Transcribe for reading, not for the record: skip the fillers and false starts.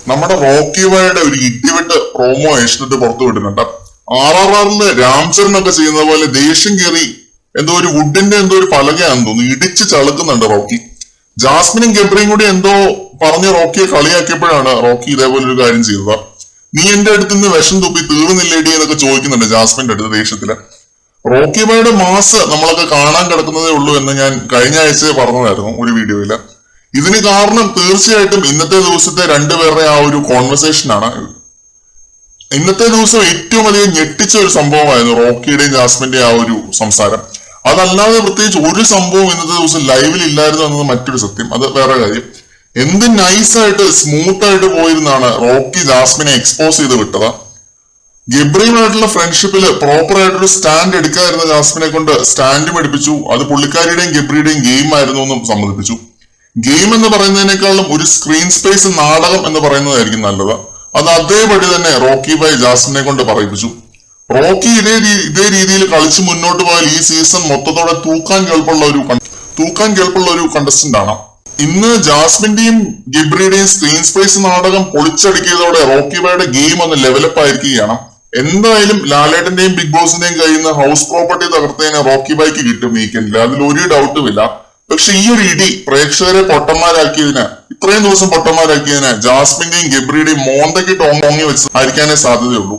നമ്മുടെ റോക്കി ബായുടെ ഒരു ഇടിവിട്ട് പ്രോമോ ഏഷ്യനെറ്റ് പുറത്തു വിട്ടിട്ടുണ്ട്. RRRല് രാംചരനൊക്കെ ചെയ്യുന്ന പോലെ ദേഷ്യം കയറി എന്തോ ഒരു വുഡിന്റെ എന്തോ ഒരു പലകയാണെന്ന് തോന്നുന്നു ഇടിച്ച് ചളുക്കുന്നുണ്ട് റോക്കി. ജാസ്മിനും ഗബ്രിയും കൂടി എന്തോ പറഞ്ഞ് റോക്കിയെ കളിയാക്കിയപ്പോഴാണ് റോക്കി ഇതേപോലെ ഒരു കാര്യം ചെയ്തത്. നീ എന്റെ അടുത്ത് നിന്ന് വിഷം തുപ്പി തീർന്നില്ലേടി എന്നൊക്കെ ചോദിക്കുന്നുണ്ട് ജാസ്മിന്റെ അടുത്ത് ദേഷ്യത്തില്. റോക്കി ബായുടെ മാസ് നമ്മളൊക്കെ കാണാൻ കിടക്കുന്നതേ ഉള്ളൂ എന്ന് ഞാൻ കഴിഞ്ഞ ആഴ്ച പറഞ്ഞതായിരുന്നു ഒരു വീഡിയോയില്. ഇതിന് കാരണം തീർച്ചയായിട്ടും ഇന്നത്തെ ദിവസത്തെ രണ്ടുപേരുടെ ആ ഒരു കോൺവെർസേഷൻ ആണ്. ഇന്നത്തെ ദിവസം ഏറ്റവും അധികം ഞെട്ടിച്ച ഒരു സംഭവമായിരുന്നു റോക്കിയുടെയും ജാസ്മിന്റെയും ആ ഒരു സംസാരം. അതല്ലാതെ പ്രത്യേകിച്ച് ഒരു സംഭവം ഇന്നത്തെ ദിവസം ലൈവിൽ ഇല്ലായിരുന്നു എന്നത് മറ്റൊരു സത്യം. അത് വേറെ കാര്യം. എന്ത് നൈസായിട്ട് സ്മൂത്ത് ആയിട്ട് പോയിരുന്നാണ് റോക്കി ജാസ്മിനെ എക്സ്പോസ് ചെയ്ത് വിട്ടത്. ഗബ്രിയുമായിട്ടുള്ള ഫ്രണ്ട്ഷിപ്പില് പ്രോപ്പർ ആയിട്ടൊരു സ്റ്റാൻഡ് എടുക്കാതിരുന്ന ജാസ്മിനെ കൊണ്ട് സ്റ്റാൻഡും എടുപ്പിച്ചു. അത് പുള്ളിക്കാരിയുടെയും ഗബ്രിയുടെയും ഗെയിം ആയിരുന്നു എന്നും സമ്മതിപ്പിച്ചു. ഗെയിം എന്ന് പറയുന്നതിനേക്കാളും ഒരു സ്ക്രീൻ സ്പേസ് നാടകം എന്ന് പറയുന്നതായിരിക്കും നല്ലത്. അത് അതേപടി തന്നെ റോക്കി ബൈ ജാസ്മിനെ കൊണ്ട് പറയിപ്പിച്ചു. റോക്കി ഇതേ രീതിയിൽ കളിച്ച് മുന്നോട്ട് പോയാൽ ഈ സീസൺ മൊത്തത്തോടെ തൂക്കാൻ കേൾപ്പുള്ള ഒരു കണ്ടസ്റ്റന്റ് ആണ്. ഇന്ന് ജാസ്മിന്റെയും ഗബ്രിയുടെയും സ്ക്രീൻ സ്പേസ് നാടകം പൊളിച്ചടുക്കിയതോടെ റോക്കി ബൈയുടെ ഗെയിം ഒന്ന് ലെവലപ്പ് ആയിരിക്കുകയാണ്. എന്തായാലും ലാലേട്ടന്റെയും ബിഗ് ബോസിന്റെയും കയ്യിൽ നിന്ന് ഹൗസ് പ്രോപ്പർട്ടി തകർത്തതിന് റോക്കി ബൈക്ക് കിട്ടും വീക്കെൻഡിൽ, അതിൽ ഒരു ഡൗട്ടുമില്ല. പക്ഷെ ഈ ഒരു ഇടി പ്രേക്ഷകരെ ഇത്രയും ദിവസം പൊട്ടന്മാരാക്കിയതിന് ജാസ്മിന്റെയും ഗബ്രിയുടെയും മോന്തയ്ക്ക് ടോങ്ങി വെച്ച് ആയിരിക്കാനേ സാധ്യതയുള്ളൂ.